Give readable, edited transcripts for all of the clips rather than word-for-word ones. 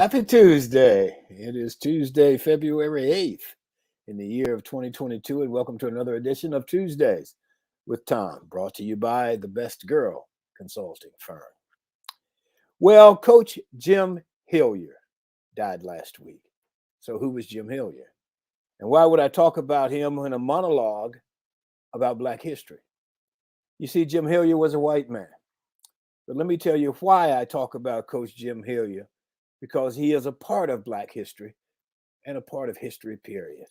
Happy Tuesday. It is Tuesday, February 8th in the year of 2022, and welcome to another edition of Tuesdays with Thom, brought to you by the Best Girl Consulting Firm. Well, Coach Jim Hilliar died last week. So who was Jim Hilliar? And why would I talk about him in a monologue about Black history? You see, Jim Hilliar was a white man. But let me tell you why I talk about Coach Jim Hilliar, because he is a part of Black history and a part of history, period.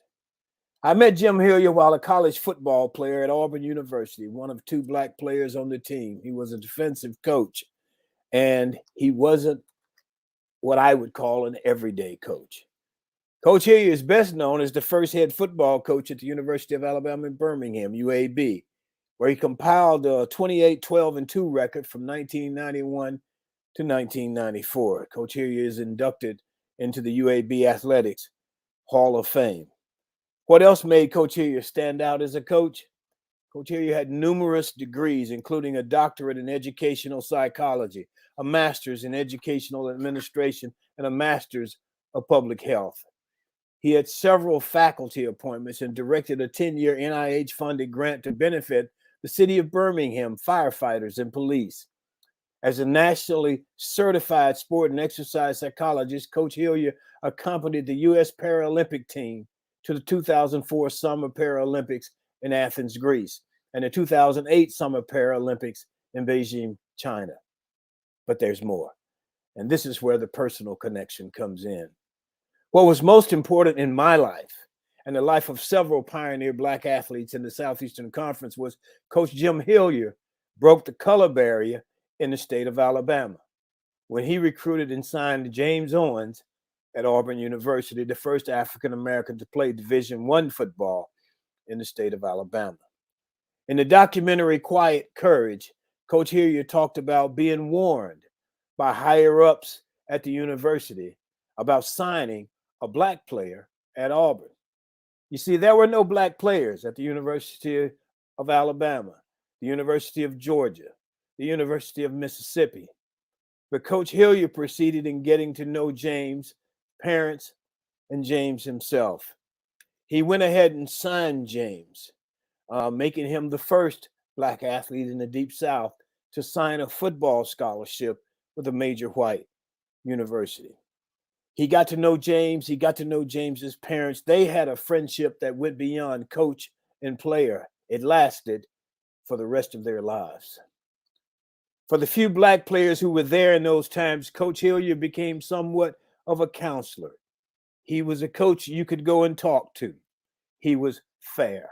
I met Jim Hilliar while a college football player at Auburn University, one of two Black players on the team. He was a defensive coach, and he wasn't what I would call an everyday coach. Coach Hilliar is best known as the first head football coach at the University of Alabama in Birmingham, UAB, where he compiled a 28-12-2 record from 1991 to 1994. Coach Hilliar is inducted into the UAB Athletics Hall of Fame. What else made Coach Hilliar stand out as a coach? Coach Hilliar had numerous degrees, including a doctorate in educational psychology, a master's in educational administration, and a master's of public health. He had several faculty appointments and directed a 10-year NIH-funded grant to benefit the city of Birmingham firefighters and police. As a nationally certified sport and exercise psychologist, Coach Hilliar accompanied the U.S. Paralympic team to the 2004 Summer Paralympics in Athens, Greece, and the 2008 Summer Paralympics in Beijing, China. But there's more, and this is where the personal connection comes in. What was most important in my life and the life of several pioneer Black athletes in the Southeastern Conference was Coach Jim Hilliar broke the color barrier in the state of Alabama when he recruited and signed James Owens at Auburn University, the first African-American to play Division I football in the state of Alabama. In the documentary Quiet Courage, Coach Hilliar talked about being warned by higher-ups at the university about signing a Black player at Auburn. You see, there were no Black players at the University of Alabama, the University of Georgia, the University of Mississippi. But Coach Hilliar proceeded in getting to know James' parents and James himself. He went ahead and signed James, making him the first Black athlete in the Deep South to sign a football scholarship with a major white university. He got to know James. He got to know James's parents. They had a friendship that went beyond coach and player. It lasted for the rest of their lives. For the few Black players who were there in those times, Coach Hilliar became somewhat of a counselor. He was a coach you could go and talk to. He was fair.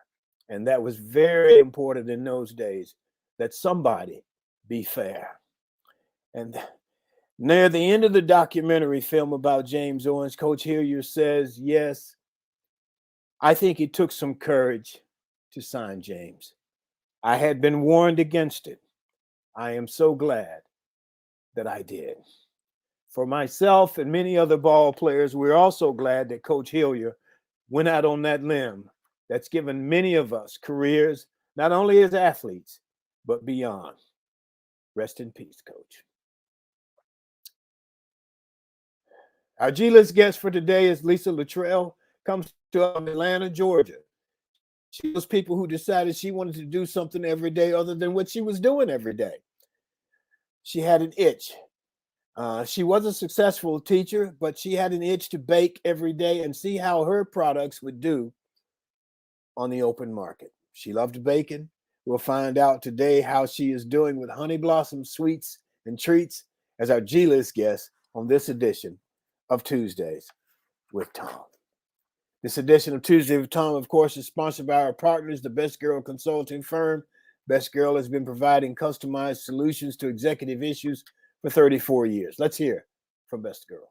And that was very important in those days, that somebody be fair. And near the end of the documentary film about James Owens, Coach Hilliar says, yes, I think it took some courage to sign James. I had been warned against it. I am so glad that I did. For myself and many other ball players, we're also glad that Coach Hilliar went out on that limb that's given many of us careers, not only as athletes, but beyond. Rest in peace, Coach. Our G-List guest for today is Lisa Latrell, comes to Atlanta, Georgia. She was people who decided she wanted to do something every day other than what she was doing every day. She had an itch. She was a successful teacher, but she had an itch to bake every day and see how her products would do on the open market. She loved baking. We'll find out today how she is doing with Honey Blossom Sweets and Treats as our G-List guest on this edition of Tuesdays with Thom. This edition of Tuesday with Thom, of course, is sponsored by our partners, the Best Girl Consulting Firm. Best Girl has been providing customized solutions to executive issues for 34 years. Let's hear from Best Girl.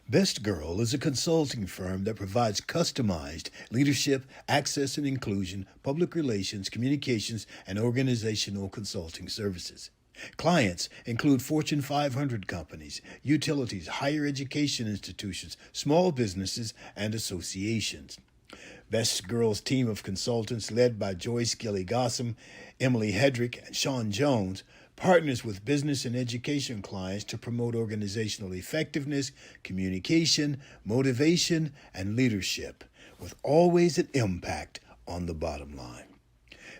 Best Girl is a consulting firm that provides customized leadership, access and inclusion, public relations, communications, and organizational consulting services. Clients include Fortune 500 companies, utilities, higher education institutions, small businesses, and associations. Best Girl's team of consultants, led by Joyce Gilly Gossam, Emily Hedrick, and Sean Jones, partners with business and education clients to promote organizational effectiveness, communication, motivation, and leadership, with always an impact on the bottom line.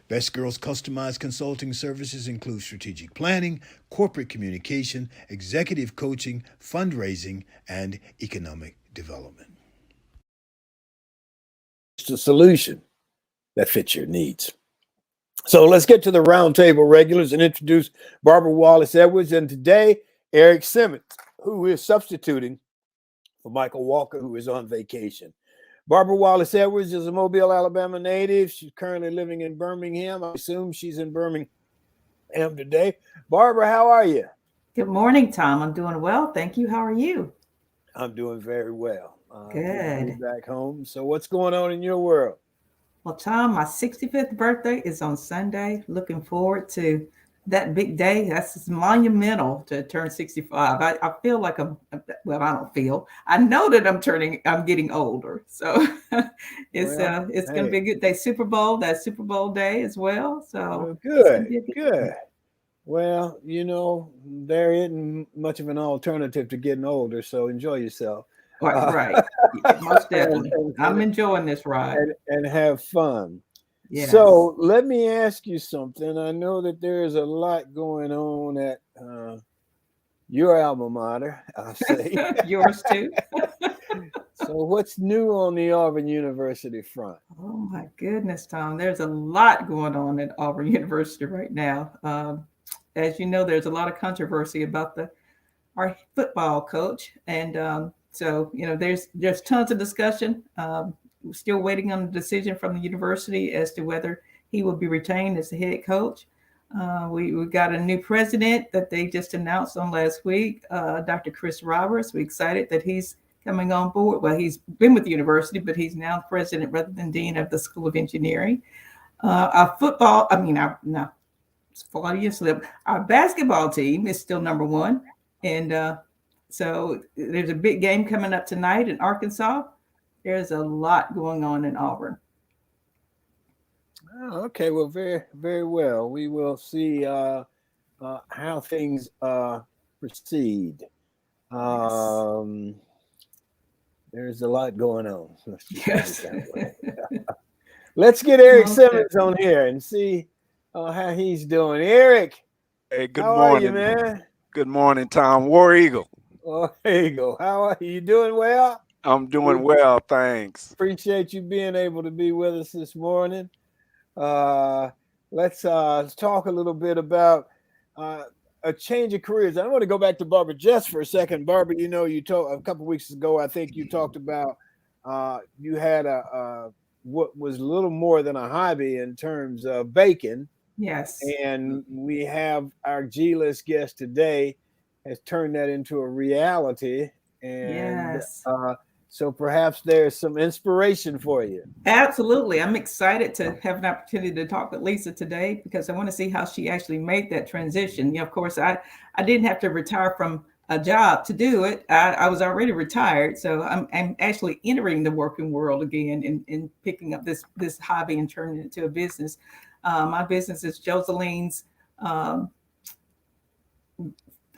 Best Girls customized consulting services include strategic planning, corporate communication, executive coaching, fundraising, and economic development. It's a solution that fits your needs. So let's get to the roundtable regulars and introduce Barbara Wallace Edwards and today Eric Simmons, who is substituting for Michael Walker, who is on vacation. Barbara Wallace Edwards is a Mobile, Alabama native. She's currently living in Birmingham. I assume she's in Birmingham today. Barbara, how are you? Good morning, Tom. I'm doing well. Thank you. How are you? I'm doing very well. Good. To be back home. So what's going on in your world? Well, Tom, my 65th birthday is on Sunday. Looking forward to that big day. That's monumental to turn 65. I feel like I don't feel. I know that I'm getting older. So it's going to be a good day. That's Super Bowl day as well. So good. Well, there isn't much of an alternative to getting older, so enjoy yourself. Right. Most definitely. I'm enjoying this ride. And have fun. Yes. So let me ask you something. I know that there's a lot going on at your alma mater, I'll say. Yours too. So what's new on the Auburn University front? Oh my goodness, Tom. There's a lot going on at Auburn University right now. As you know, there's a lot of controversy about our football coach. And so, there's tons of discussion. We're still waiting on the decision from the university as to whether he will be retained as the head coach. We got a new president that they just announced on last week, Dr. Chris Roberts. We're excited that he's coming on board. Well, he's been with the university, but he's now president rather than dean of the School of Engineering. Our basketball team is still number one. And so there's a big game coming up tonight in Arkansas. There's a lot going on in Auburn. Oh, okay, well, very, very well. We will see how things proceed. Yes. There's a lot going on. Yes. Let's get Eric Simmons on here and see how he's doing. Eric, hey, good how morning, are you, man? Good morning, Tom. War Eagle. Oh, there you go. How are you? Doing well? I'm doing well, thanks. Appreciate you being able to be with us this morning. Let's talk a little bit about a change of careers. I want to go back to Barbara just for a second. Barbara, you talked a couple of weeks ago. I think you talked about you had what was a little more than a hobby in terms of baking. Yes. And we have our G-list guest today has turned that into a reality. And yes. So perhaps there's some inspiration for you. Absolutely. I'm excited to have an opportunity to talk with Lisa today because I want to see how she actually made that transition. Of course, I didn't have to retire from a job to do it. I was already retired. So I'm actually entering the working world again and picking up this hobby and turning it into a business. My business is Joseline's.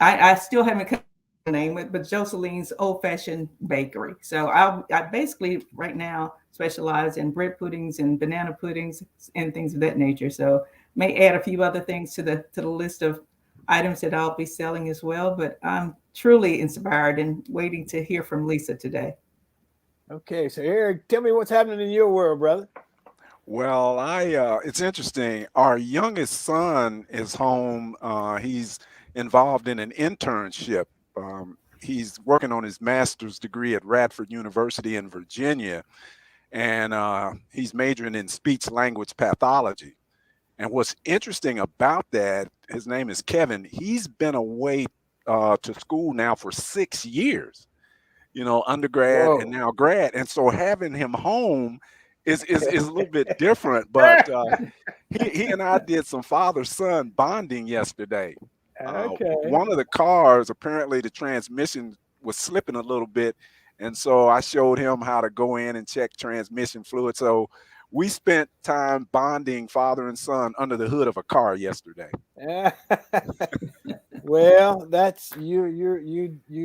I still haven't come to name it, but Joseline's Old Fashioned Bakery. So I basically right now specialize in bread puddings and banana puddings and things of that nature. So may add a few other things to the list of items that I'll be selling as well. But I'm truly inspired and waiting to hear from Lisa today. Okay, so Eric, tell me what's happening in your world, brother. Well, it's interesting. Our youngest son is home. He's involved in an internship. He's working on his master's degree at Radford University in Virginia, and he's majoring in speech language pathology. And what's interesting about that, his name is Kevin. He's been away to school now for 6 years, undergrad Whoa. and now grad. And so having him home is a little bit different. But he and I did some father-son bonding yesterday. Okay. One of the cars, apparently the transmission was slipping a little bit. And so I showed him how to go in and check transmission fluid. So we spent time bonding father and son under the hood of a car yesterday. Well, that's you're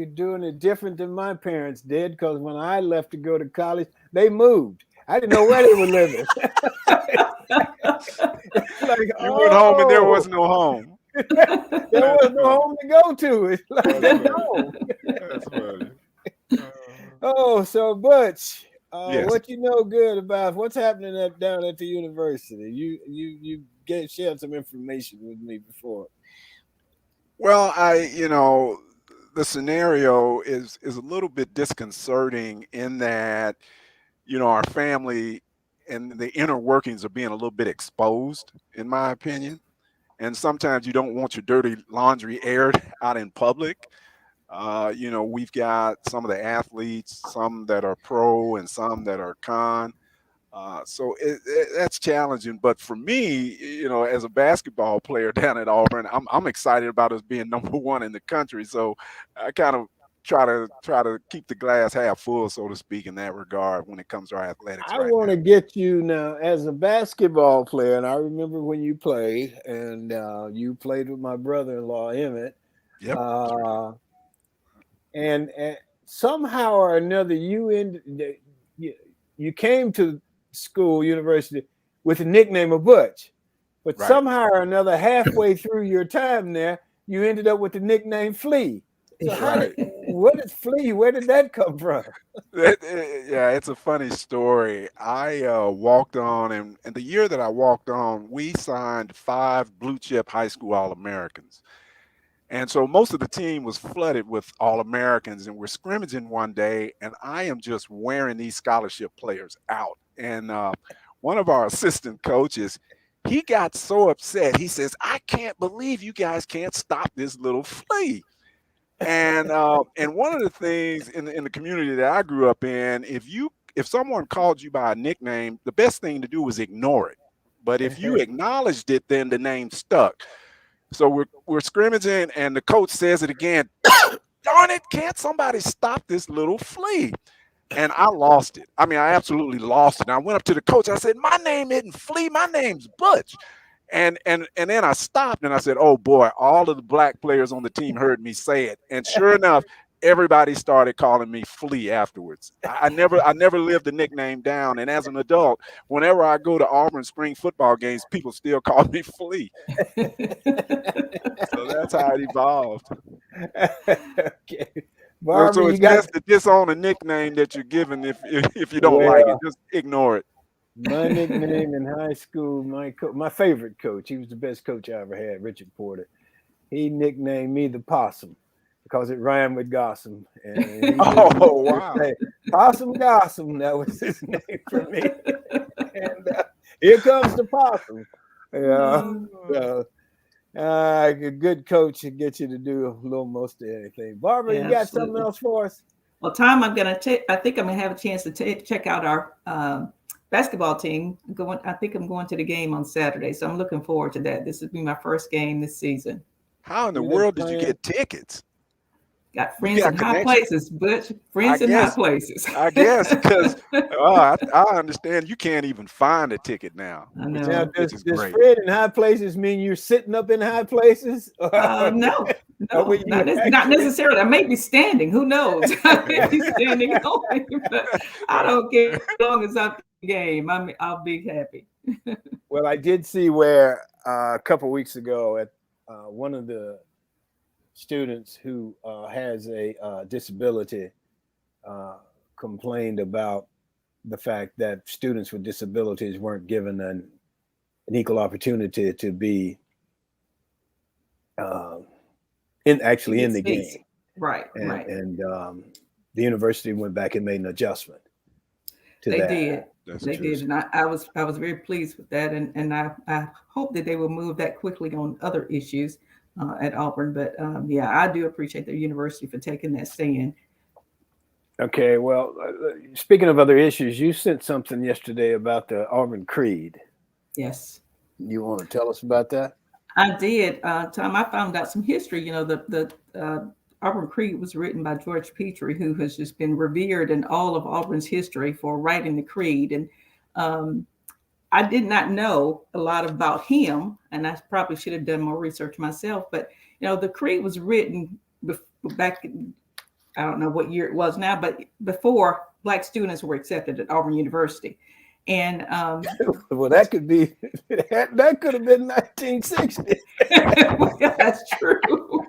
doing it different than my parents did, because when I left to go to college, they moved. I didn't know where they were living. It's like, You went home and there was oh, no home. there was no home to go to. It's like That's that's funny. home. That's funny. Oh, so Butch, Yes. what you know good about what's happening down at the university? You shared some information with me before. Well, the scenario is a little bit disconcerting in that, our family and the inner workings are being a little bit exposed, in my opinion. And sometimes you don't want your dirty laundry aired out in public. We've got some of the athletes, some that are pro and some that are con. So that's challenging. But for me, as a basketball player down at Auburn, I'm excited about us being number one in the country. So I kind of try to keep the glass half full, so to speak, in that regard when it comes to our athletics I right want now. to get you now as a basketball player, and I remember when you played, and you played with my brother-in-law Emmett, Yep. uh, and somehow or another you, you came to university with the nickname of Butch, but Right. somehow or another halfway through your time there, you ended up with the nickname Flea. So Right. what is Flea? Where did that come from? Yeah, it's a funny story. I walked on, and the year that I walked on, we signed 5 blue chip high school All Americans. And so most of the team was flooded with All Americans, and we're scrimmaging one day, and I am just wearing these scholarship players out. And one of our assistant coaches, he got so upset. He says, "I can't believe you guys can't stop this little flea." And one of the things in the community that I grew up in, if someone called you by a nickname, the best thing to do was ignore it. But if you acknowledged it, then the name stuck. So we're scrimmaging, and the coach says it again. Darn it! Can't somebody stop this little flea? And I lost it. I mean, I absolutely lost it. And I went up to the coach. I said, "My name isn't Flea. My name's Butch." And then I stopped and I said, "Oh boy!" All of the black players on the team heard me say it, and sure enough, everybody started calling me Flea afterwards. I never lived the nickname down, and as an adult, whenever I go to Auburn spring football games, people still call me Flea. So that's how it evolved. Okay, So Barbara, you it's got best to disown a nickname that you're given if you don't like it. well. Just ignore it. My nickname in high school, my favorite coach, he was the best coach I ever had, Richard Porter. He nicknamed me the Possum because it rhymed with Gossam. And he just used Oh to wow. say, Possum Gossam, that was his name for me. And here comes the Possum. Yeah. So, a good coach can get you to do a little most of anything. Barbara, you got something Absolutely. else for us? Well, Tom, I think I'm gonna have a chance to check out our basketball team. I think I'm going to the game on Saturday, so I'm looking forward to that. This will be my first game this season. How in the Yeah, they're world did you playing. get tickets? Got You friends got in high connection? places, Butch. I Friends in high guess. places. I guess because I understand you can't even find a ticket now, I which Now, know. is does great. Fred in high places mean you're sitting up in high places? No, Or will you not actually? necessarily. I may be standing. Who knows? I may be standing only, but I don't care. As long as I'm in the game, I'll be happy. Well, I did see where a couple weeks ago at one of the students who has a disability complained about the fact that students with disabilities weren't given an equal opportunity to be uh, in Get the space. game, Right. and the university went back and made an adjustment to They that. did. That's They did, interesting. and I was very pleased with that, and I hope that they will move that quickly on other issues at Auburn. But yeah, I do appreciate the university for taking that stand. Okay, well, speaking of other issues, you sent something yesterday about the Auburn Creed. Yes, You want to tell us about that? I did. Tom, I found out some history. You know, the Auburn Creed was written by George Petrie, who has just been revered in all of Auburn's history for writing the creed. And I did not know a lot about him, and I probably should have done more research myself. But the Creed was written back in, I don't know what year it was now, but before Black students were accepted at Auburn University. And well, that could be that could have been 1960. well, that's true.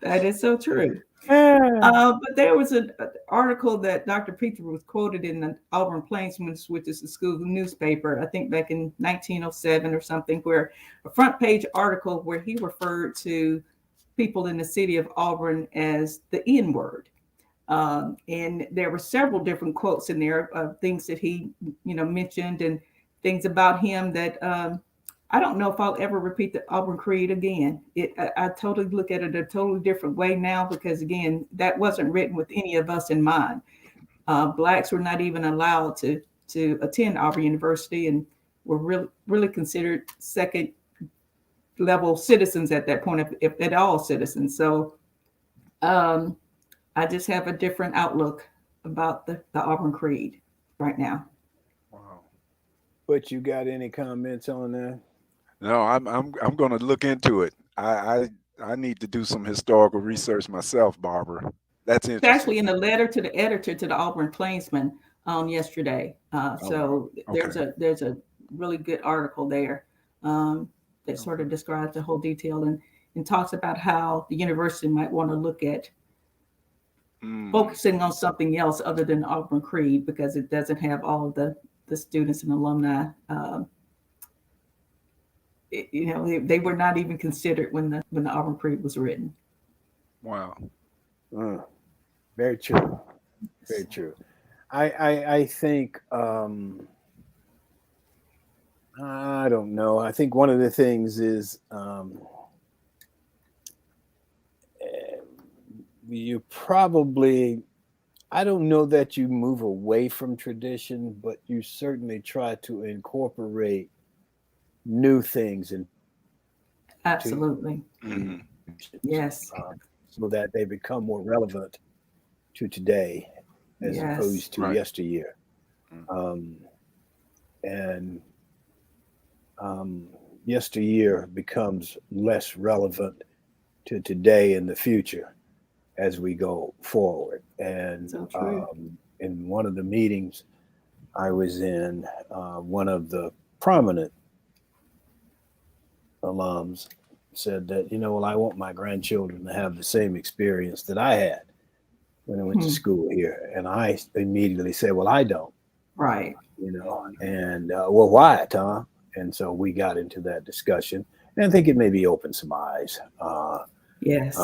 That is so true. But there was an article that Dr. Peter was quoted in the Auburn Plainsman, which is the school newspaper, I think back in 1907 or something, where a front page article where he referred to people in the city of Auburn as the N word. And there were several different quotes in there of things that he, mentioned, and things about him that I don't know if I'll ever repeat the Auburn Creed again. I totally look at it a totally different way now, because again, that wasn't written with any of us in mind. Blacks were not even allowed to attend Auburn University, and were really considered second level citizens at that point, if at all citizens. So I just have a different outlook about the Auburn Creed right now. Wow. But you got any comments on that? No, I'm going to look into it. I need to do some historical research myself, Barbara. That's interesting. It's actually in a letter to the editor to the Auburn Plainsman yesterday. So okay. there's a really good article there that sort of describes the whole detail and talks about how the university might want to look at focusing on something else other than Auburn Creed, because it doesn't have all of the students and alumni. They were not even considered when the Auburn Creed was written. Wow. Very true. Very true. I think I don't know. I think one of the things is you probably, I don't know that you move away from tradition, but you certainly try to incorporate new things and absolutely. Yes. So that they become more relevant to today as opposed to yesteryear. And yesteryear becomes less relevant to today and the future as we go forward. And in one of the meetings I was in, one of the prominent alums said that, well, I want my grandchildren to have the same experience that I had when I went to school here. And I immediately said, well, I don't. Right. And well, why, Thom? And so we got into that discussion, and I think it maybe opened some eyes. Yes.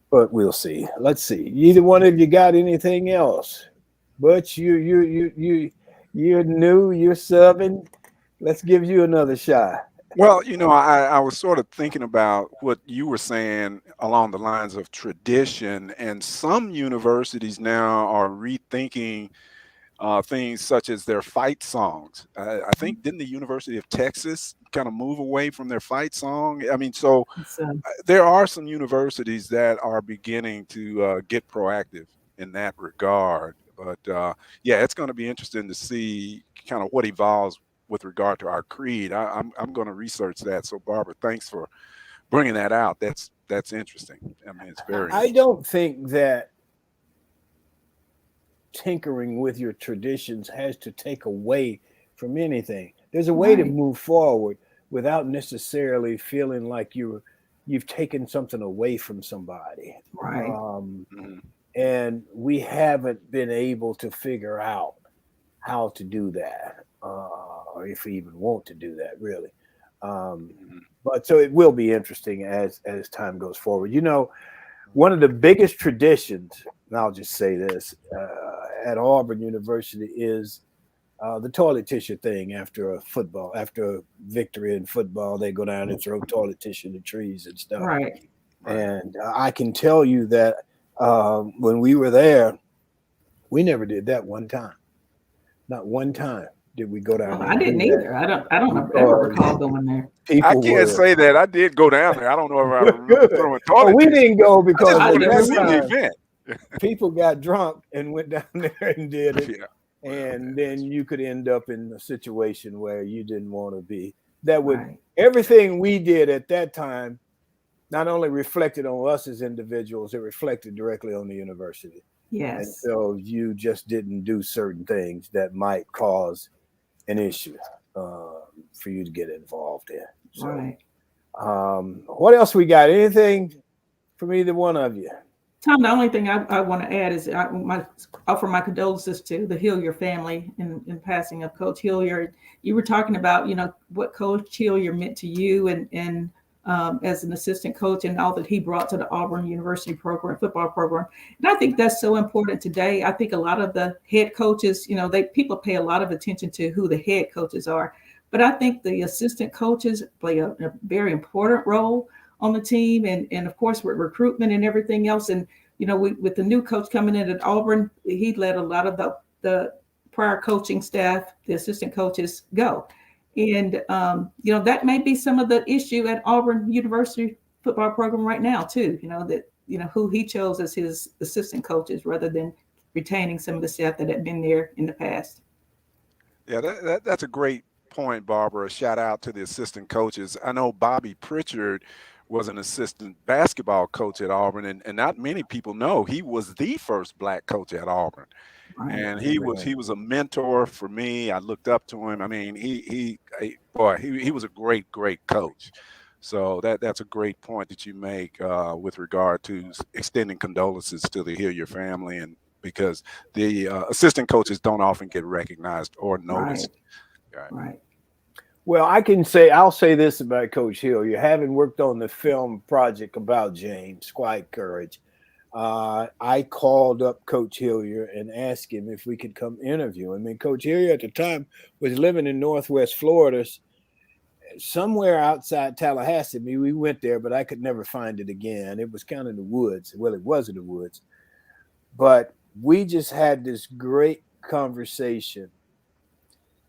But we'll see. Let's see. Either one of you got anything else? Butch, you're new. You're subbing. Let's give you another shot. Well, I was sort of thinking about what you were saying along the lines of tradition, and some universities now are rethinking things such as their fight songs. I think, didn't the University of Texas kind of move away from their fight song? I mean, so there are some universities that are beginning to get proactive in that regard. But yeah, it's going to be interesting to see kind of what evolves with regard to our creed. I'm going to research that. So Barbara, thanks for bringing that out. That's interesting. I mean, it's very. I don't think that tinkering with your traditions has to take away from anything. There's a way to move forward without necessarily feeling like you've taken something away from somebody. Right. And we haven't been able to figure out how to do that, or if we even want to do that, really. But so it will be interesting as time goes forward. One of the biggest traditions, and I'll just say this, at Auburn University is the toilet tissue thing. After a victory in football, they go down and throw toilet tissue in the trees and stuff. Right. And I can tell you that when we were there, we never did that one time. Not one time did we go down there. I didn't either. I don't ever recall going there. I can't say that. I did go down there. I don't know if I remember throwing toilet we didn't go because I just wanted to see the event. People got drunk and went down there and did it. and then you could end up in a situation where you didn't want to be. That would Right. everything we did at that time not only reflected on us as individuals, it reflected directly on the university. And Yes. so you just didn't do certain things that might cause an issue for you to get involved in. So, Right. what else we got? Anything from either one of you? Tom, the only thing I want to add is I offer my condolences to the Hilliar family in passing of Coach Hilliar. You were talking about, what Coach Hilliar meant to you and as an assistant coach and all that he brought to the Auburn University program, football program. And I think that's so important today. I think a lot of the head coaches, people pay a lot of attention to who the head coaches are. But I think the assistant coaches play a very important role on the team, and of course with recruitment and everything else. And with the new coach coming in at Auburn, he let a lot of the prior coaching staff, the assistant coaches, go. And that may be some of the issue at Auburn University football program right now too. Who he chose as his assistant coaches rather than retaining some of the staff that had been there in the past. Yeah, that's a great point, Barbara. Shout out to the assistant coaches. I know Bobby Pritchard was an assistant basketball coach at Auburn, and not many people know he was the first black coach at Auburn. Right. And he was a mentor for me. I looked up to him. I mean, he was a great coach. So that's a great point that you make with regard to extending condolences to the Hilliar family, and because the assistant coaches don't often get recognized or noticed. Right. Well, I'll say this about Coach Hilliar. Having worked on the film project about James, Quiet Courage, I called up Coach Hilliar and asked him if we could come interview him. And Coach Hilliar at the time was living in Northwest Florida, somewhere outside Tallahassee. We went there, but I could never find it again. It was kind of in the woods. Well, it was in the woods. But we just had this great conversation.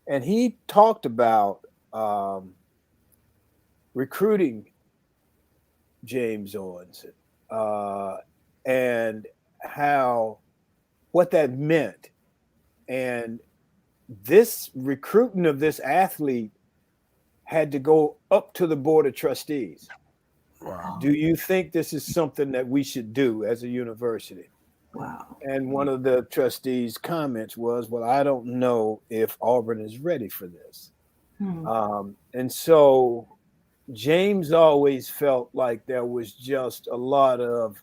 And he talked about recruiting James Owens and what that meant. And this recruiting of this athlete had to go up to the board of trustees. Wow. Do you think this is something that we should do as a university? Wow. And one of the trustees' comments was, well, I don't know if Auburn is ready for this. And so James always felt like there was just a lot of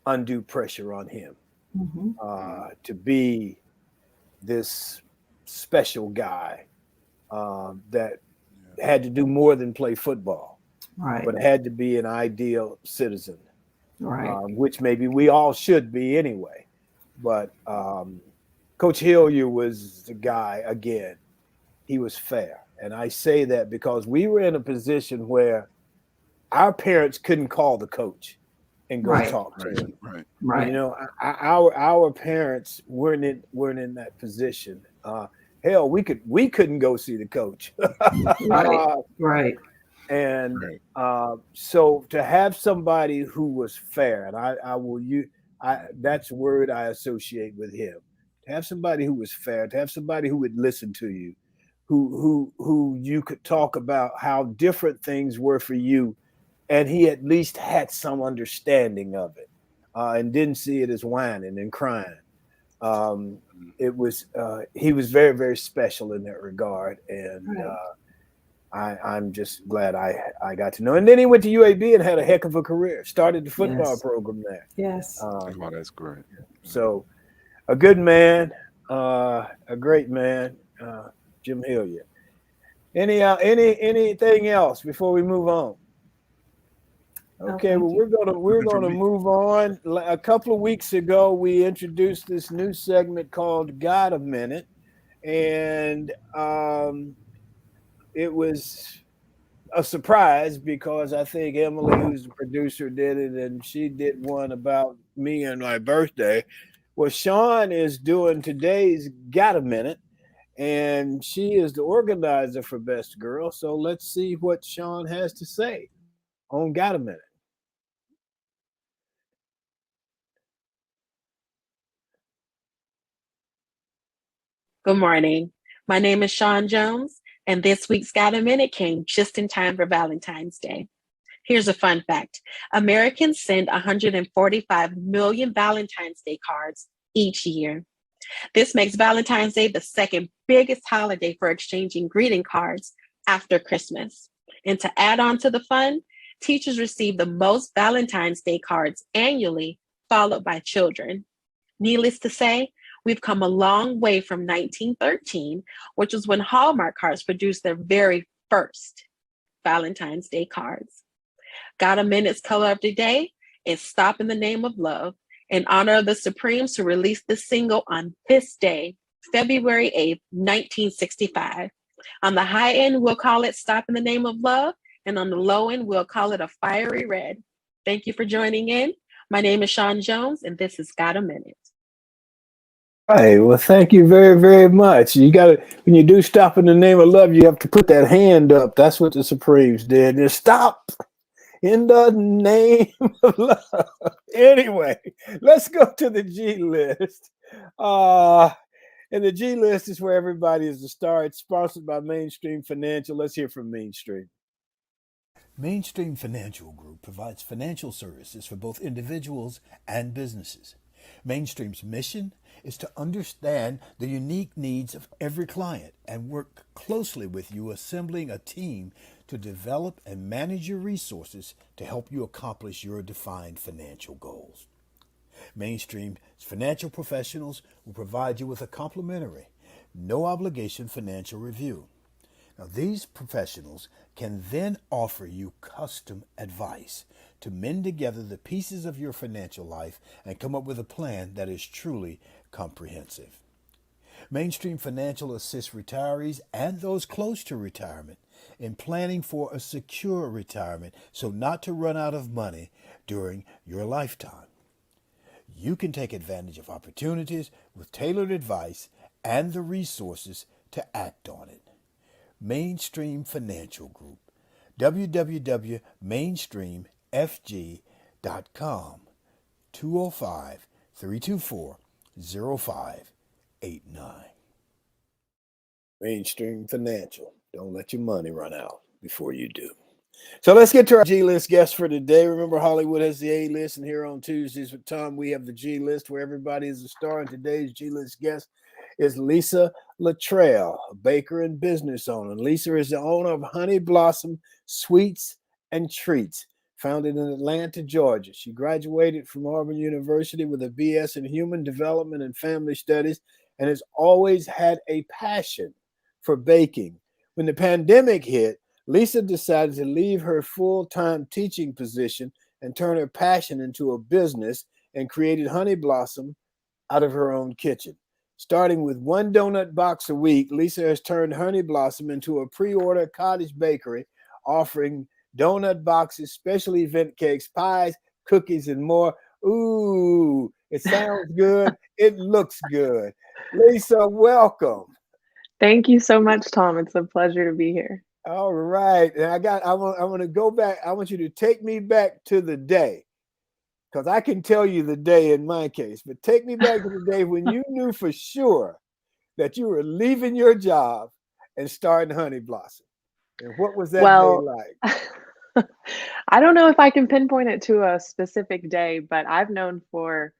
undue pressure on him to be this special guy that had to do more than play football, right, but had to be an ideal citizen, right, which maybe we all should be anyway. But Coach Hilliar was the guy, again, he was fair. And I say that because we were in a position where our parents couldn't call the coach and go talk to him. Right. You know, our parents weren't in that position. Hell, we couldn't go see the coach. Right. And so to have somebody who was fair, and that's a word I associate with him. To have somebody who was fair, to have somebody who would listen to you, who you could talk about how different things were for you, and he at least had some understanding of it, and didn't see it as whining and crying. He was very, very special in that regard, and I'm just glad I got to know. And then he went to UAB and had a heck of a career. Started the football program there. Yes. Wow, that's great. So, a good man, a great man, Jim Hilliar. Anything else before we move on? Okay, well, we're gonna move on. A couple of weeks ago, we introduced this new segment called "Got a Minute," and it was a surprise because I think Emily, who's the producer, did it, and she did one about me and my birthday. Well, Sean is doing today's "Got a Minute," and she is the organizer for Best Girl. So let's see what Sean has to say on "Got a Minute." Good morning. My name is Sean Jones, and this week's Got a Minute came just in time for Valentine's Day. Here's a fun fact. Americans send 145 million Valentine's Day cards each year. This makes Valentine's Day the second biggest holiday for exchanging greeting cards after Christmas. And to add on to the fun, teachers receive the most Valentine's Day cards annually, followed by children. Needless to say, we've come a long way from 1913, which was when Hallmark cards produced their very first Valentine's Day cards. Got a Minute's color of the day is Stop in the Name of Love, in honor of the Supremes who released the single on this day, February 8th, 1965. On the high end, we'll call it Stop in the Name of Love, and on the low end, we'll call it a fiery red. Thank you for joining in. My name is Sean Jones, and this is Got a Minute. Hey, well, thank you very, very much. You got to, when you do stop in the name of love, you have to put that hand up. That's what the Supremes did. Just stop in the name of love. Anyway, let's go to the G list. And the G list is where everybody is a star. It's sponsored by Mainstream Financial. Let's hear from Mainstream. Mainstream Financial Group provides financial services for both individuals and businesses. Mainstream's mission is to understand the unique needs of every client and work closely with you, assembling a team to develop and manage your resources to help you accomplish your defined financial goals. Mainstream's financial professionals will provide you with a complimentary, no obligation financial review. Now, these professionals can then offer you custom advice to mend together the pieces of your financial life and come up with a plan that is truly comprehensive. Mainstream Financial assists retirees and those close to retirement in planning for a secure retirement so not to run out of money during your lifetime. You can take advantage of opportunities with tailored advice and the resources to act on it. Mainstream Financial Group, www.mainstreamfg.com, 205-324-0589. Mainstream Financial. Don't let your money run out before you do. So let's get to our G-list guest for today. Remember, Hollywood has the A-list, and here on Tuesdays with Thom, we have the G-list where everybody is a star. And today's G-list guest is Lisa Latrell, a baker and business owner. Lisa is the owner of Honey Blossom Sweets and Treats, founded in Atlanta, Georgia. She graduated from Auburn University with a BS in Human Development and Family Studies and has always had a passion for baking. When the pandemic hit, Lisa decided to leave her full-time teaching position and turn her passion into a business and created Honey Blossom out of her own kitchen. Starting with one donut box a week, Lisa has turned Honey Blossom into a pre-order cottage bakery offering donut boxes, special event cakes, pies, cookies, and more. Ooh, it sounds good. It looks good. Lisa, welcome. Thank you so much, Thom. It's a pleasure to be here. All right. And I want to go back. I want you to take me back to the day, because I can tell you the day in my case, but take me back to the day when you knew for sure that you were leaving your job and starting Honey Blossom. And what was that day like? I don't know if I can pinpoint it to a specific day, but I've known for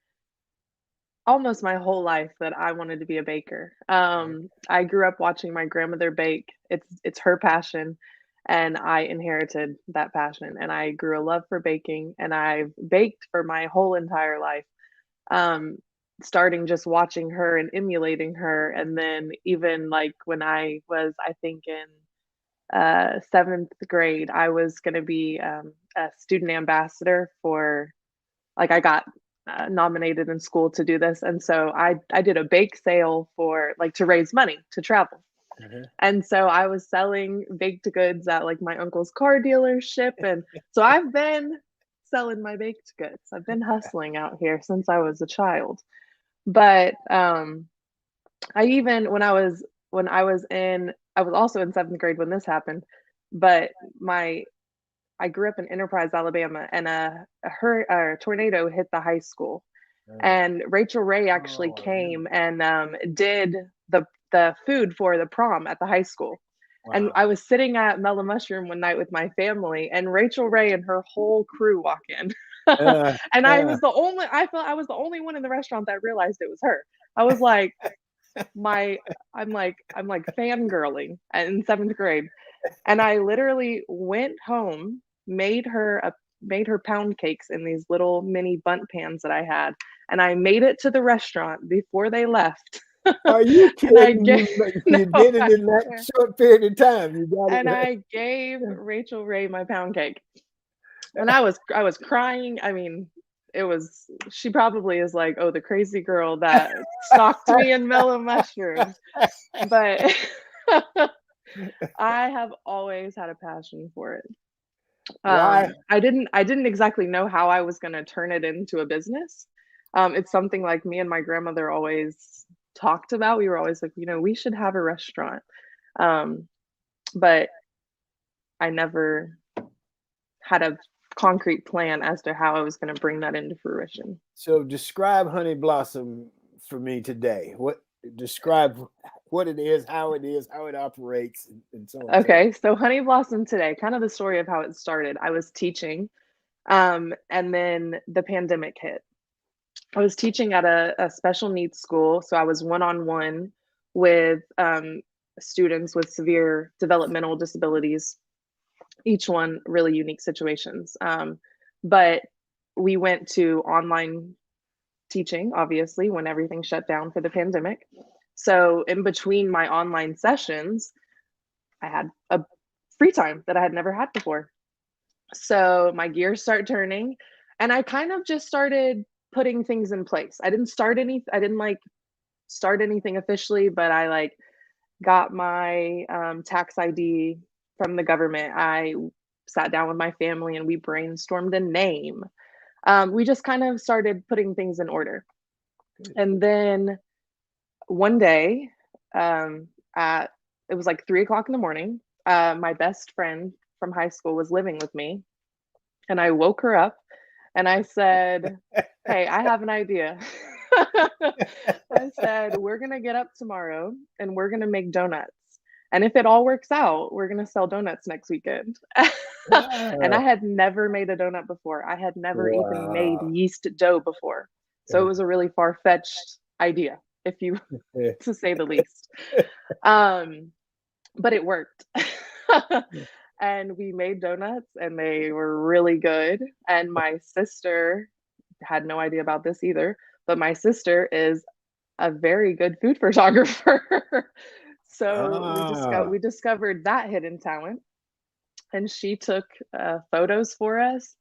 almost my whole life that I wanted to be a baker. I grew up watching my grandmother bake. It's her passion, and I inherited that passion. And I grew a love for baking, and I've baked for my whole entire life. Starting just watching her and emulating her, and then even like when I was, I think in seventh grade, I was going to be a student ambassador for, like, I got nominated in school to do this, and so I did a bake sale for, like, to raise money to travel. And so I was selling baked goods at like my uncle's car dealership, and so I've been selling my baked goods. I've been hustling out here since I was a child. But I even when I was also in seventh grade when this happened, but I grew up in Enterprise, Alabama, and a tornado hit the high school, and Rachel Ray actually came and did the food for the prom at the high school. Wow. And I was sitting at Mellow Mushroom one night with my family, and Rachel Ray and her whole crew walk in. And I felt I was the only one in the restaurant that realized it was her. I was like, I'm like fangirling in 7th grade. And I literally went home, made her pound cakes in these little mini bundt pans that I had, and I made it to the restaurant before they left. Are you kidding? You No, did it in that short period of time. You got and it. I gave Rachel Ray my pound cake, and I was crying. I mean, she probably is like, oh, the crazy girl that stalked me in Mellow Mushroom. But I have always had a passion for it. Why? I didn't exactly know how I was going to turn it into a business. It's something like me and my grandmother always talked about. We were always like, we should have a restaurant. But I never had a concrete plan as to how I was going to bring that into fruition. So describe Honey Blossom for me today. Describe what it is, how it operates, and so on. Okay, so Honey Blossom today, kind of the story of how it started. I was teaching, and then the pandemic hit. I was teaching at a special needs school, so I was one-on-one with students with severe developmental disabilities, each one really unique situations. But we went to online teaching, obviously, when everything shut down for the pandemic. So in between my online sessions, I had a free time that I had never had before. So my gears start turning, and I kind of just started putting things in place. I didn't start anything officially, but I got my tax ID from the government. I sat down with my family and we brainstormed a name. We just kind of started putting things in order. And then one day, it was like 3:00 in the morning. My best friend from high school was living with me, and I woke her up and I said, hey, I have an idea. I said, we're going to get up tomorrow and we're going to make donuts. And if it all works out, we're going to sell donuts next weekend. And I had never made a donut before. I had never even made yeast dough before. So it was a really far-fetched idea, to say the least. But it worked. And we made donuts and they were really good. And my sister had no idea about this either, but my sister is a very good food photographer. So we discovered that hidden talent, and she took photos for us.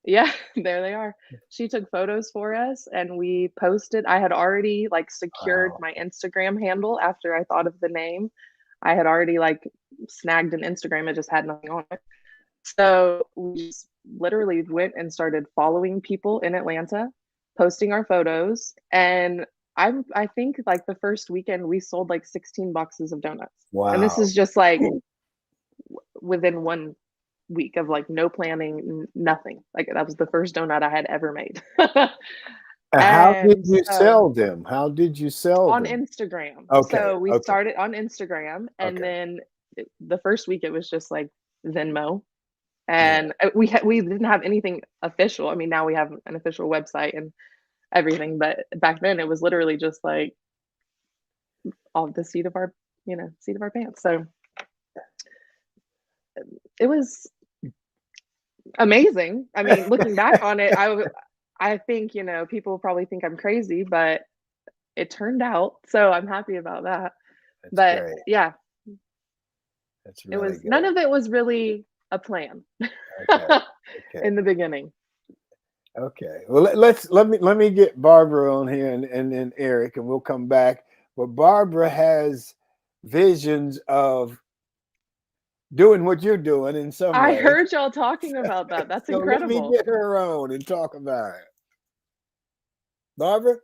Yeah, there they are. She took photos for us and we posted. I had already secured my Instagram handle after I thought of the name. I had already snagged an Instagram. It just had nothing on it. So we just literally went and started following people in Atlanta, posting our photos. And I think the first weekend we sold 16 boxes of donuts. Wow. And this is just within 1 week of no planning, nothing. That was the first donut I had ever made. How did you sell them? How did you sell on them? Instagram? Okay. So we started on Instagram, and then the first week it was just Venmo, and we didn't have anything official. I mean, now we have an official website and everything, but back then it was literally just off the seat of our pants. So it was amazing. I mean, looking back on it, I think, people probably think I'm crazy, but it turned out. So I'm happy about that. But great. Yeah, that's really it was good. None of it was really a plan in the beginning. Okay. Well, let me get Barbara on here and then Eric, and we'll come back. But Barbara has visions of doing what you're doing in some way. I heard y'all talking about that. That's so incredible. Let me get her on and talk about it. Barbara?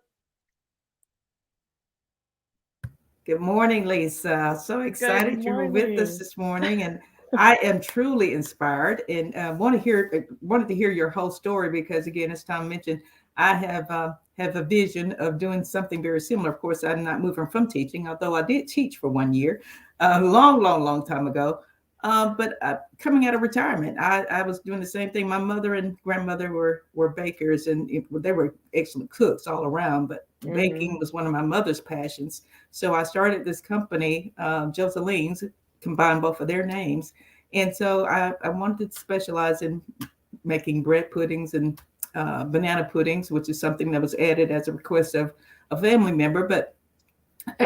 Good morning, Lisa. So excited you were with us this morning, and I am truly inspired and wanted to hear your whole story because, again, as Thom mentioned, I have have a vision of doing something very similar. Of course, I'm not moving from teaching, although I did teach for 1 year, a long time ago. But coming out of retirement, I was doing the same thing. My mother and grandmother were bakers, and they were excellent cooks all around. But baking was one of my mother's passions. So I started this company, Joseline's, combined both of their names. And so I wanted to specialize in making bread puddings and banana puddings, which is something that was added as a request of a family member. But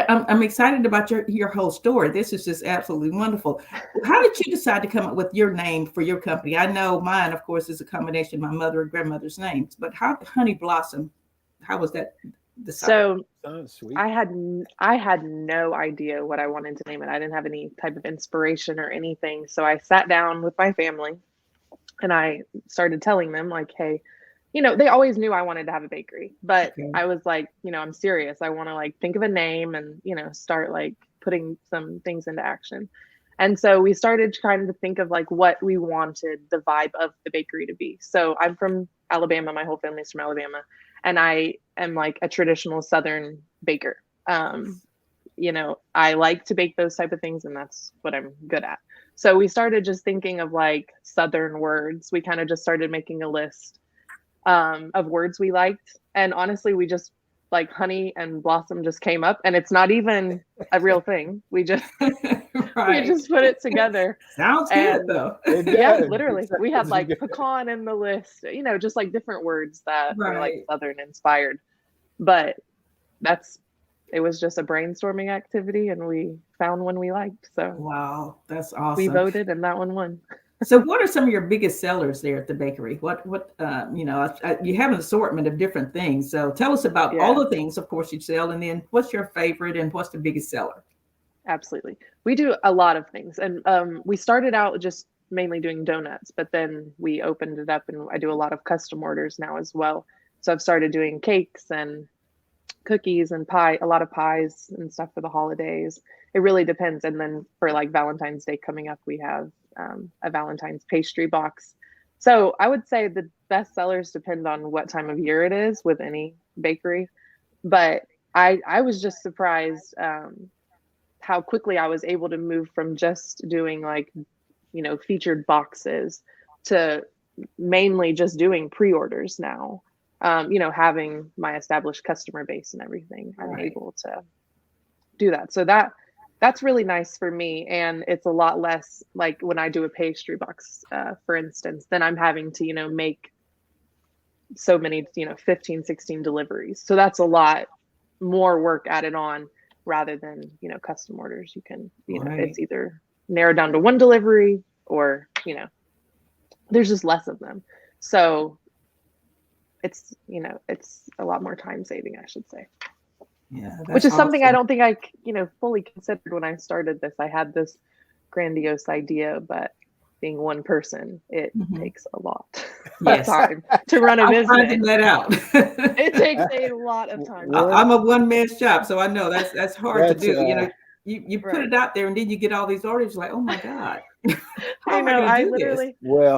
I'm excited about your whole story. This is just absolutely wonderful. How did you decide to come up with your name for your company? I know mine, of course, is a combination of my mother and grandmother's names, but how Honey Blossom, how was that decided? So I had no idea what I wanted to name it. I didn't have any type of inspiration or anything. So I sat down with my family and I started telling them like, hey, they always knew I wanted to have a bakery, but I was like, I'm serious. I want to like think of a name and, start like putting some things into action. And so we started trying to think of like what we wanted the vibe of the bakery to be. So I'm from Alabama. My whole family's from Alabama. And I am like a traditional Southern baker. I like to bake those type of things, and that's what I'm good at. So we started just thinking of like Southern words. We kind of just started making a list of words we liked. And honestly, we just like Honey and Blossom just came up, and it's not even a real thing. We just we just put it together. Sounds good though. Yeah, literally. We had like pecan in the list, just like different words that were like Southern inspired. But it was just a brainstorming activity, and we found one we liked. So wow, that's awesome. We voted, and that one won. So what are some of your biggest sellers there at the bakery? What you have an assortment of different things. So tell us about all the things, of course, you sell, and then what's your favorite and what's the biggest seller? Absolutely. We do a lot of things. And we started out just mainly doing donuts, but then we opened it up, and I do a lot of custom orders now as well. So I've started doing cakes and cookies and a lot of pies and stuff for the holidays. It really depends. And then for like Valentine's Day coming up, we have a Valentine's pastry box. So I would say the best sellers depend on what time of year it is with any bakery. But I was just surprised how quickly I was able to move from just doing like, featured boxes to mainly just doing pre-orders now. Having my established customer base and everything, I'm able to do that. So that's really nice for me. And it's a lot less like when I do a pastry box, for instance, then I'm having to, make so many, 15, 16 deliveries. So that's a lot more work added on rather than, custom orders. You can, it's either narrowed down to one delivery or, there's just less of them. So it's a lot more time saving, I should say. Yeah, which is something I don't think I, fully considered when I started this. I had this grandiose idea, but being one person, it takes a lot of time to run a business. I'm finding that out. It takes a lot of time. I'm a one-man shop, so I know that's hard to do. You put it out there, and then you get all these orders. You're like, oh my God. I know. I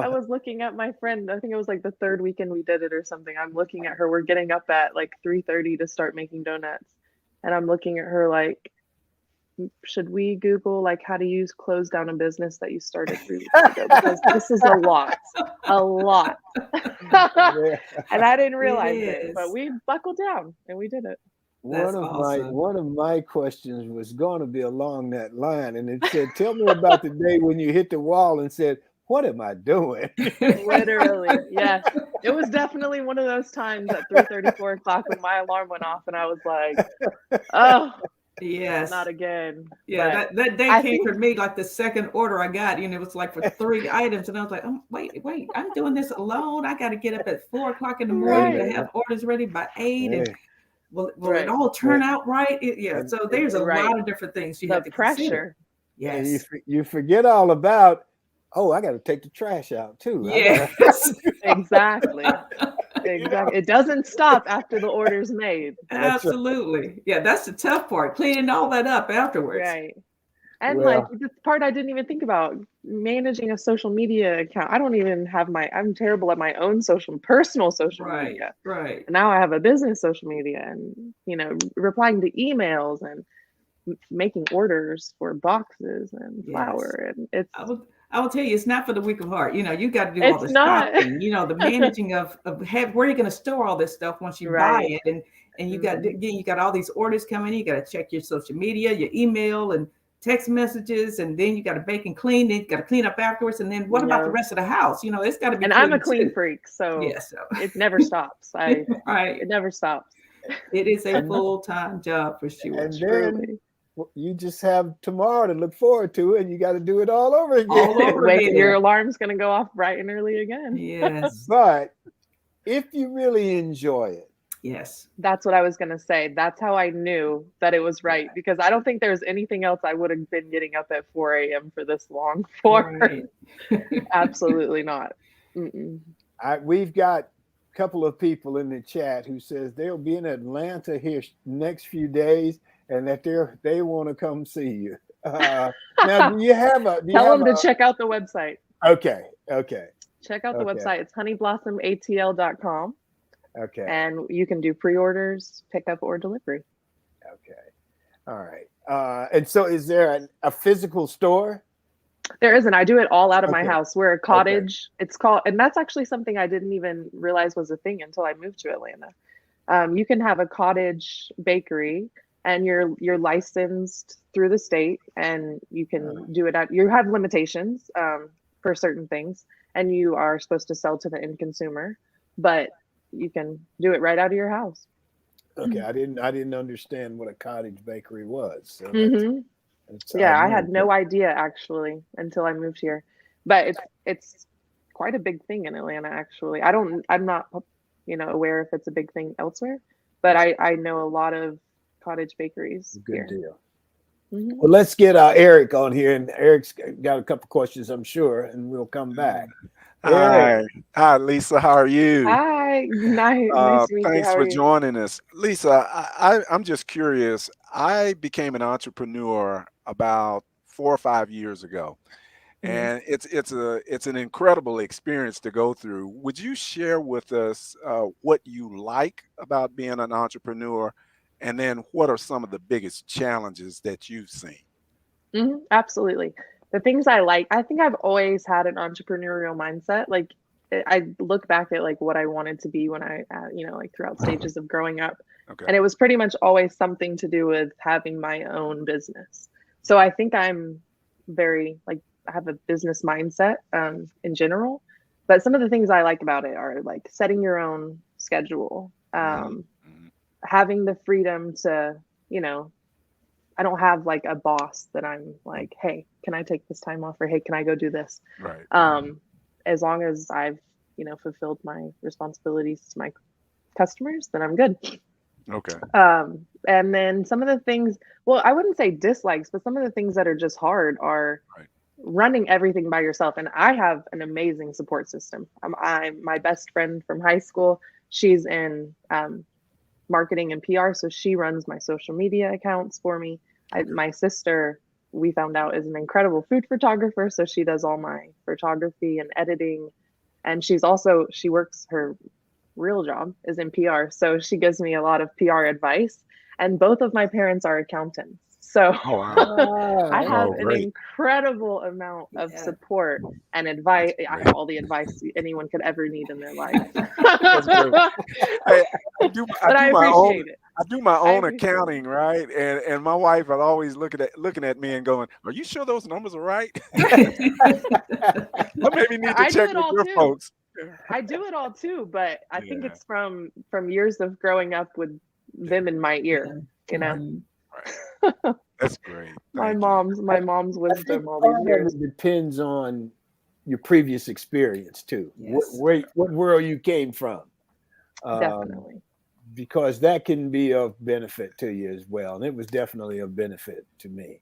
was looking at my friend. I think it was like the third weekend we did it or something. I'm looking at her. We're getting up at like 3:30 to start making donuts. And I'm looking at her like, should we Google like how to close down a business that you started 3 weeks ago? Because this is a lot. And I didn't realize it, but we buckled down and we did it. One of my questions was going to be along that line, and it said, "Tell me about the day when you hit the wall and said, 'What am I doing?'" Literally, yes. It was definitely one of those times at 3:30, 4 o'clock when my alarm went off, and I was like, "Oh, yes, not again." Yeah, that day came for me like the second order I got. It was like for 3 items, and I was like, wait, I'm doing this alone. I got to get up at 4 o'clock in the morning to have orders ready by 8, and will it all turn out right? So there's a lot of different things you have to consider. Yes, and you forget all about. Oh, I got to take the trash out too. Yes, exactly. It doesn't stop after the order's made. Absolutely. Yeah, that's the tough part, cleaning all that up afterwards. Right. And like Well, this part I didn't even think about, managing a social media account. I don't even have I'm terrible at my own personal social Right, media. right. And now I have a business social media and, replying to emails and making orders for boxes and Yes. flour. And I will tell you, it's not for the weak of heart. You got to do all it's the not. shopping, the managing of where you're going to store all this stuff once you buy Right. it. And you got, Mhm. again, you got all these orders coming in. You got to check your social media, your email and text messages. And then you got to bake and clean. Then you got to clean up afterwards. And then what about the Yeah. rest of the house? It's got to be And I'm a clean clean too. freak, so Yes. it never stops. Right. It never stops. It is a and full-time job for sure. and then Truly. you just have tomorrow to look forward to, and you got to do it all over again. All over Wait, your again. alarm's gonna go off bright and early again. Yes. But if you really enjoy it, Yes. That's what I was gonna say. That's how I knew that it was right, because I don't think there's anything else I would have been getting up at 4 a.m. for this long for. Right. Absolutely not. Mm-mm. we've got a couple of people in the chat who says they'll be in Atlanta here next few days, and that they want to come see you. Now, do you have a? Tell them to check out the website. Okay. Check out the Okay. website. It's honeyblossomatl.com. Okay. And you can do pre-orders, pickup, or delivery. Okay. All right. And so is there a physical store? There isn't. I do it all out of my Okay. house. We're a cottage. It's called, and that's actually something I didn't even realize was a thing until I moved to Atlanta. You can have a cottage bakery, and you're licensed through the state, and you can do it at. You have limitations for certain things, and you are supposed to sell to the end consumer, but you can do it right out of your house. Okay, I didn't understand what a cottage bakery was. So yeah, I had no idea actually until I moved here, but it's quite a big thing in Atlanta. Actually, I'm not aware if it's a big thing elsewhere, but I know a lot of cottage bakeries. Good here. deal. Mm-hmm. Well, let's get Eric on here, and Eric's got a couple questions, I'm sure, and we'll come back. Hi, Lisa. How are you? Hi, nice to meet you. Thanks How for are you? joining us, Lisa. I'm just curious. I became an entrepreneur about 4 or 5 years ago, and it's an incredible experience to go through. Would you share with us what you like about being an entrepreneur, and then what are some of the biggest challenges that you've seen? Absolutely. The things I like, I think I've always had an entrepreneurial mindset. Like I look back at like what I wanted to be when I, like throughout stages of growing up. Okay. And it was pretty much always something to do with having my own business. So I think I'm very I have a business mindset in general. But some of the things I like about it are like setting your own schedule, having the freedom to, I don't have like a boss that I'm like, hey, can I take this time off, or hey, can I go do this? Right. As long as I've, fulfilled my responsibilities to my customers, then I'm good. Okay. And then some of the things, well, I wouldn't say dislikes, but some of the things that are just hard are running everything by yourself. And I have an amazing support system. I'm my best friend from high school. She's in marketing and PR, so she runs my social media accounts for me. My sister, we found out, is an incredible food photographer, so she does all my photography and editing. And she works, her real job is in PR, so she gives me a lot of PR advice. And both of my parents are accountants, so I have an incredible amount of support and advice. I have all the advice anyone could ever need in their life. I do my own accounting, it. right? And my wife will always looking at me and going, "Are you sure those numbers are right?" Well, maybe need to check with your folks. I do it all too, but I think it's from years of growing up with them in my ear, Right. That's great. My mom's wisdom all these years. It depends on your previous experience too. Yes. What world you came from. Definitely. Because that can be of benefit to you as well. And it was definitely of benefit to me.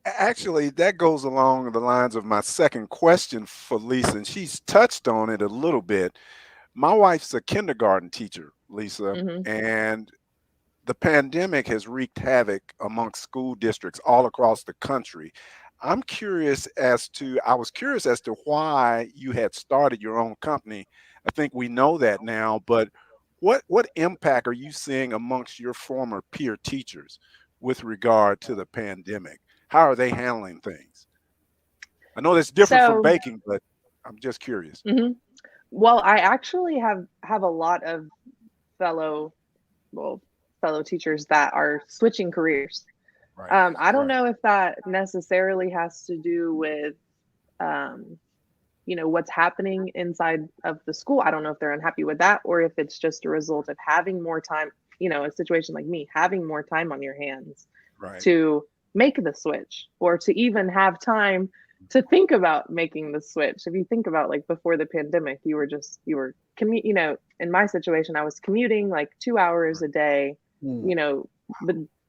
Actually, that goes along the lines of my second question for Lisa, and she's touched on it a little bit. My wife's a kindergarten teacher, Lisa, and the pandemic has wreaked havoc amongst school districts all across the country. I'm curious as to, I was curious as to why you had started your own company. I think we know that now, but what impact are you seeing amongst your former peer teachers with regard to the pandemic? How are they handling things? I know that's different from So, baking, but I'm just curious. mhm. Well, I actually have a lot of fellow well fellow teachers that are switching careers. Right, I don't right, know if that necessarily has to do with um, what's happening inside of the school. I don't know if they're unhappy with that or if it's just a result of having more time, a situation like me, having more time on your hands right. to make the switch or to even have time to think about making the switch. If you think about like before the pandemic, in my situation, I was commuting like 2 hours a day, Hmm. you know,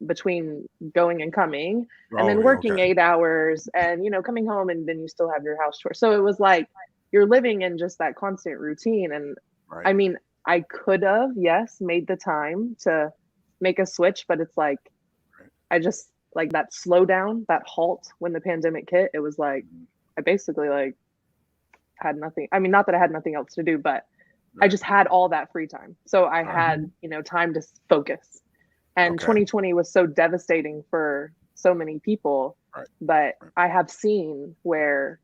between going and coming, and Oh, then yeah, working okay. 8 hours and, coming home, and then you still have your house chores. So it was like you're living in just that constant routine. And Right, I mean, I could have, yes, made the time to make a switch, but it's like, right. I just like that slowdown, that halt when the pandemic hit. It was like, Mhm. I basically like had nothing. I mean, not that I had nothing else to do, but I Right, just had all that free time. So I right. had, time to focus. And Okay, 2020 was so devastating for so many people, right, but right. I have seen where,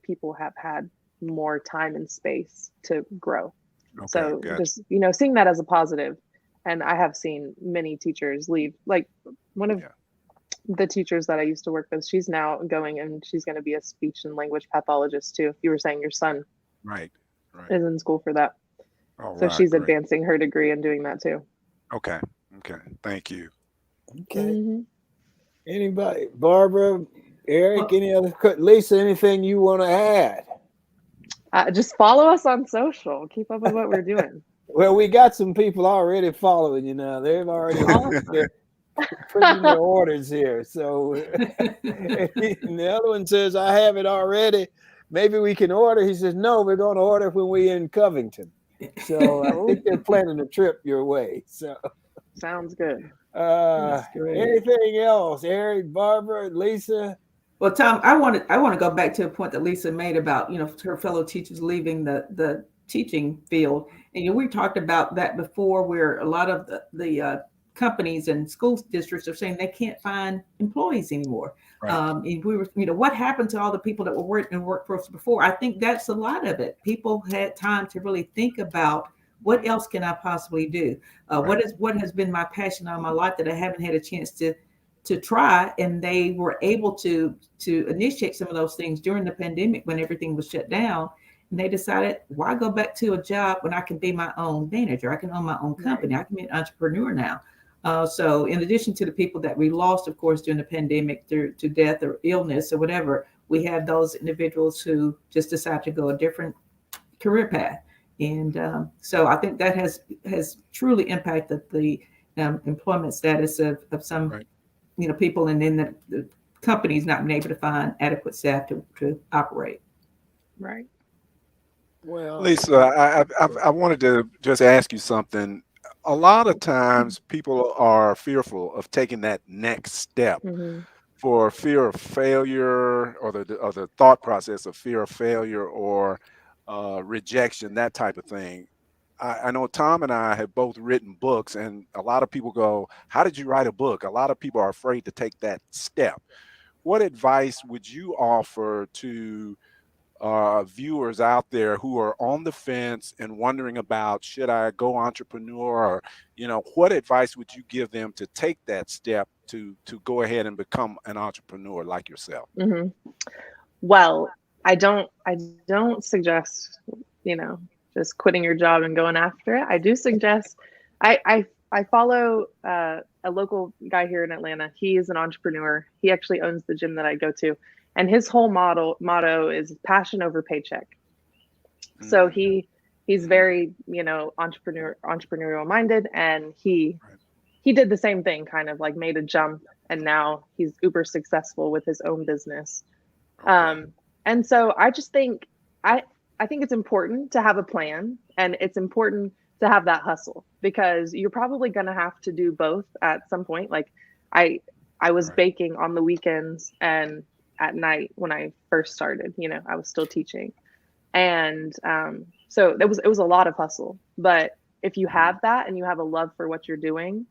people have had more time and space to grow. Okay, So gotcha. just, seeing that as a positive. And I have seen many teachers leave. Like one of Yeah, the teachers that I used to work with, she's now going and she's going to be a speech and language pathologist too. If you were saying your son right, right. is in school for that. All So right, she's great. advancing her degree and doing that too. Okay, okay. Thank you. Okay. Hmm. Anybody? Barbara, Eric, Well, any other? Lisa, anything you want to add? Just follow us on social. Keep up with what we're doing. Well, we got some people already following you now. They've already Awesome. put in their orders here. So and the other one says, I have it already. Maybe we can order. He says, no, we're going to order when we're in Covington. So I Oh, think they're planning a trip your way. So sounds good. uh That's great. anything else? Eric, Barbara, Lisa? Well, Tom, I want to go back to a point that Lisa made about her fellow teachers leaving the teaching field, and we talked about that before, where a lot of the companies and school districts are saying they can't find employees anymore. Right, And we were, what happened to all the people that were working in workforce before? I think that's a lot of it. People had time to really think about what else can I possibly do. right, What has been my passion all my life that I haven't had a chance to try, and they were able to initiate some of those things during the pandemic when everything was shut down, and they decided, why go back to a job when I can be my own manager, I can own my own Right. company, I can be an entrepreneur now. So in addition to the people that we lost, of course, during the pandemic through to death or illness or whatever, we have those individuals who just decide to go a different career path. And so I think that has truly impacted the employment status of some right. people, and then the companies not being able to find adequate staff to operate. Right. Well, Lisa, I wanted to just ask you something. A lot of times people are fearful of taking that next step Hmm. for fear of failure, or the thought process of fear of failure, or rejection, that type of thing. I know Tom and I have both written books, and a lot of people go, how did you write a book? A lot of people are afraid to take that step. What advice would you offer to viewers out there who are on the fence and wondering about, should I go entrepreneur, or what advice would you give them to take that step to go ahead and become an entrepreneur like yourself? Hmm. Well, I don't suggest, you know, just quitting your job and going after it. I do suggest I follow a local guy here in Atlanta. He is an entrepreneur. He actually owns the gym that I go to, and his whole motto is passion over paycheck. So Mm, he's mm, very, entrepreneurial minded, and he right. he did the same thing, kind of like made a jump, and now he's uber successful with his own business. Okay. um, and so I just think I I think it's important to have a plan, and it's important to have that hustle, because you're probably going to have to do both at some point. Like I I was Right. baking on the weekends, and at night when I first started. I was still teaching. And so it was a lot of hustle. But if you have that and you have a love for what you're doing,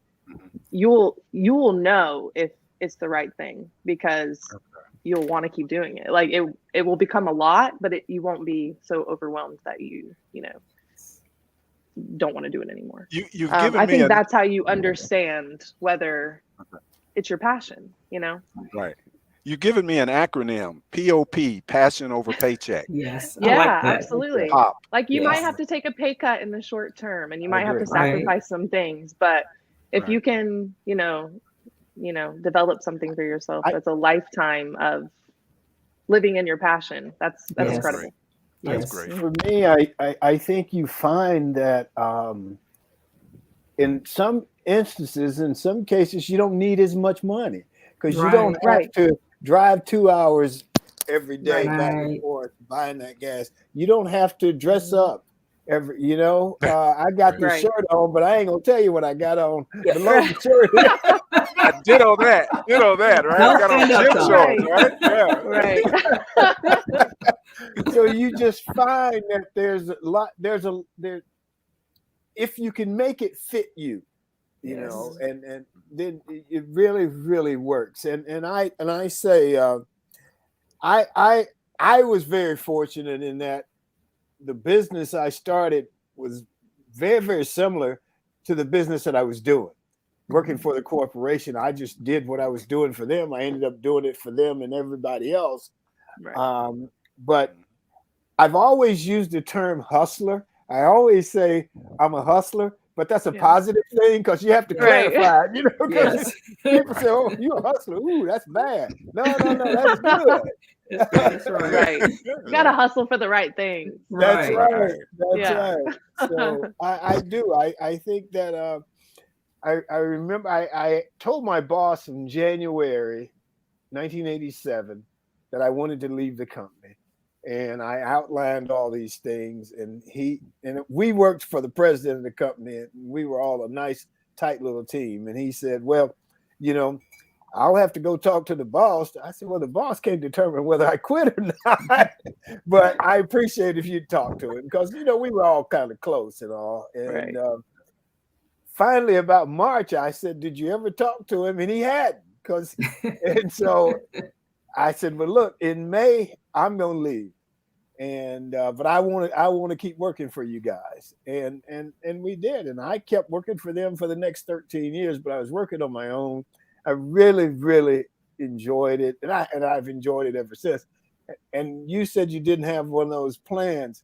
you will know if it's the right thing, because you'll want to keep doing it. Like it will become a lot, but you won't be so overwhelmed that you don't want to do it anymore. You've given I me think that's how you understand whether it's your passion, Right. You've given me an acronym, POP, passion over paycheck. Yes. I Yeah, like that. absolutely. Pop. Like you might Yes. have to take a pay cut in the short term, and you I might have agree. to sacrifice some things, but if Right. you can, develop something for yourself that's a lifetime of living in your passion, that's Yes. incredible. That's Yes. great. For me, I think you find that in some instances, in some cases, you don't need as much money, because you don't have to drive 2 hours every day back and forth buying that gas. You don't have to dress up every. I got this shirt on, but I ain't gonna tell you what I got on below the shirt. I ditto that, right? I got on gym shorts, right? Yeah. So you just find that there's if you can make it fit you, know, and then it really, really works. And I say, I was very fortunate in that the business I started was very, very similar to the business that I was doing. Working for the corporation, I just did what I was doing for them. I ended up doing it for them and everybody else. Right. But I've always used the term hustler. I always say I'm a hustler, but that's a positive thing, because you have to clarify it, because people say, "Oh, you're a hustler. Ooh, that's bad." No, that's good. That's right. You gotta hustle for the right thing. That's right. So I do. I think that I remember I told my boss in January 1987 that I wanted to leave the company. And I outlined all these things, and we worked for the president of the company, and we were all a nice, tight little team. And he said, "Well, I'll have to go talk to the boss." I said, "Well, the boss can't determine whether I quit or not, but I appreciate if you talk to him, because we were all kind of close and all." And finally, about March, I said, "Did you ever talk to him?" And he hadn't, and so I said, "Well, look, in May, I'm gonna leave, and but I want to keep working for you guys." And we did, and I kept working for them for the next 13 years. But I was working on my own. I really, really enjoyed it, and I've enjoyed it ever since. And you said you didn't have one of those plans.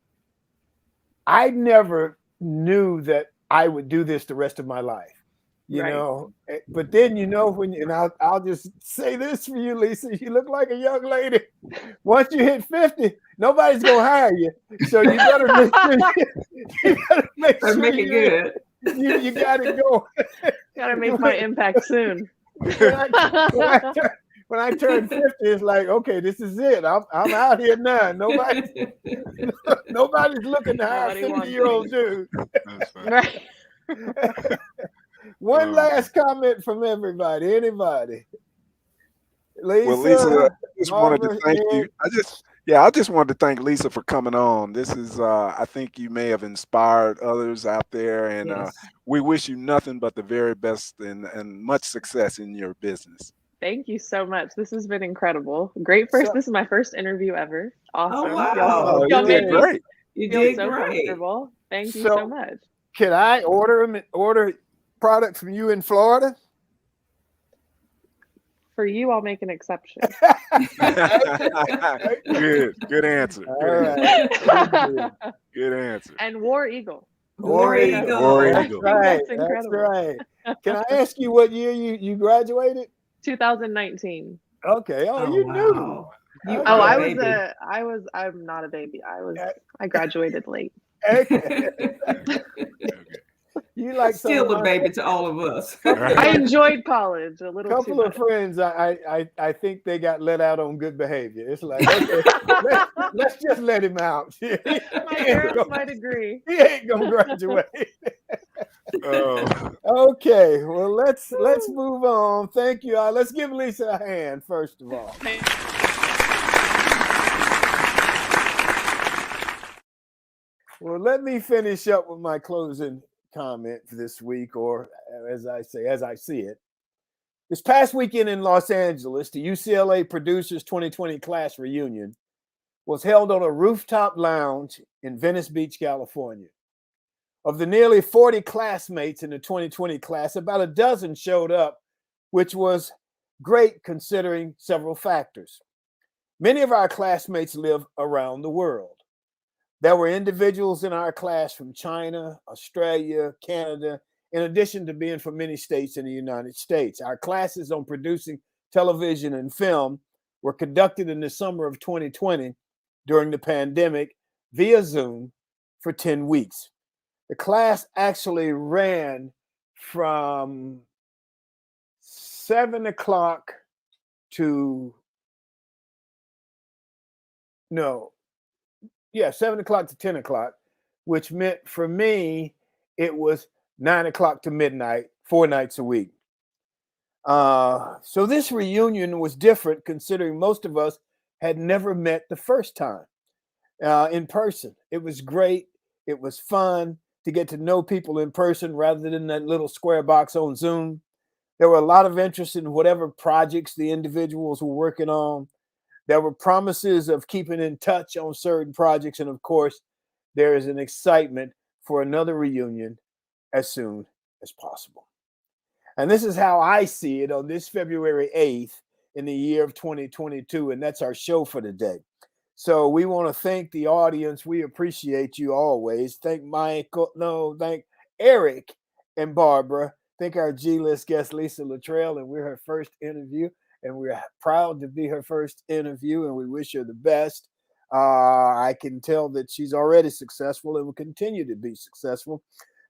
I never knew that I would do this the rest of my life. But then and I'll just say this for you, Lisa, you look like a young lady. Once you hit 50, nobody's gonna hire you, so you better make sure make it good. You got it going. Gotta make my impact soon. When I turn 50, it's like, okay, this is it. I'm out here now. Nobody's looking to hire a 50-year-old dude. Right. One last comment from everybody. Anybody? Lisa, well, Lisa, I just wanted to thank you. I just wanted to thank Lisa for coming on. This is, I think you may have inspired others out there, and we wish you nothing but the very best and much success in your business. Thank you so much. This has been incredible. This is my first interview ever. Awesome. Oh, wow. Y'all made me great. You feel did so great. comfortable. Thank you so much. Can I order product from you in Florida? For you, I'll make an exception. Good answer. Good answer. And War Eagle. War Eagle. That's right. That's right. Can I ask you what year you graduated? 2019. Okay. You knew. I'm not a baby. I graduated late. Okay. You like still a baby to all of us. I enjoyed college a little. Couple of friends, I think they got let out on good behavior. It's like, okay, let's just let him out. My parents might agree. He ain't gonna graduate. Okay, well let's move on. Thank you. Let's give Lisa a hand first of all. Well, let me finish up with my closing comment for this week, or as I see it. This past weekend in Los Angeles, the UCLA Producers 2020 class reunion was held on a rooftop lounge in Venice Beach, California. Of the nearly 40 classmates in the 2020 class, about a dozen showed up, which was great considering several factors. Many of our classmates live around the world. There were individuals in our class from China, Australia, Canada, in addition to being from many states in the United States. Our classes on producing television and film were conducted in the summer of 2020 during the pandemic via Zoom for 10 weeks. The class actually ran from 7 o'clock to 7 o'clock to 10 o'clock, which meant for me, it was 9 o'clock to midnight, 4 nights a week. So this reunion was different considering most of us had never met the first time in person. It was great. It was fun to get to know people in person rather than that little square box on Zoom. There were a lot of interest in whatever projects the individuals were working on. There were promises of keeping in touch on certain projects. And of course, there is an excitement for another reunion as soon as possible. And this is how I see it on this February 8th in the year of 2022. And that's our show for today. So we want to thank the audience. We appreciate you always. Thank Eric and Barbara. Thank our G-list guest, Lisa Latrell, and we're her first interview. And we're proud to be her first interview, and we wish her the best. I can tell that she's already successful and will continue to be successful.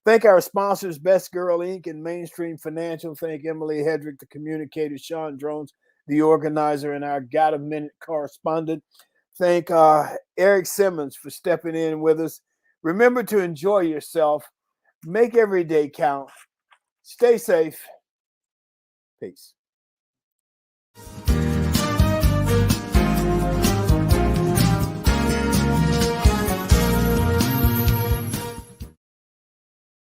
Thank our sponsors, Best Girl Inc. and Mainstream Financial. Thank Emily Hedrick, the communicator, Sean Drones, the organizer, and our Got a Minute correspondent. Thank Eric Simmons for stepping in with us. Remember to enjoy yourself. Make every day count. Stay safe. Peace.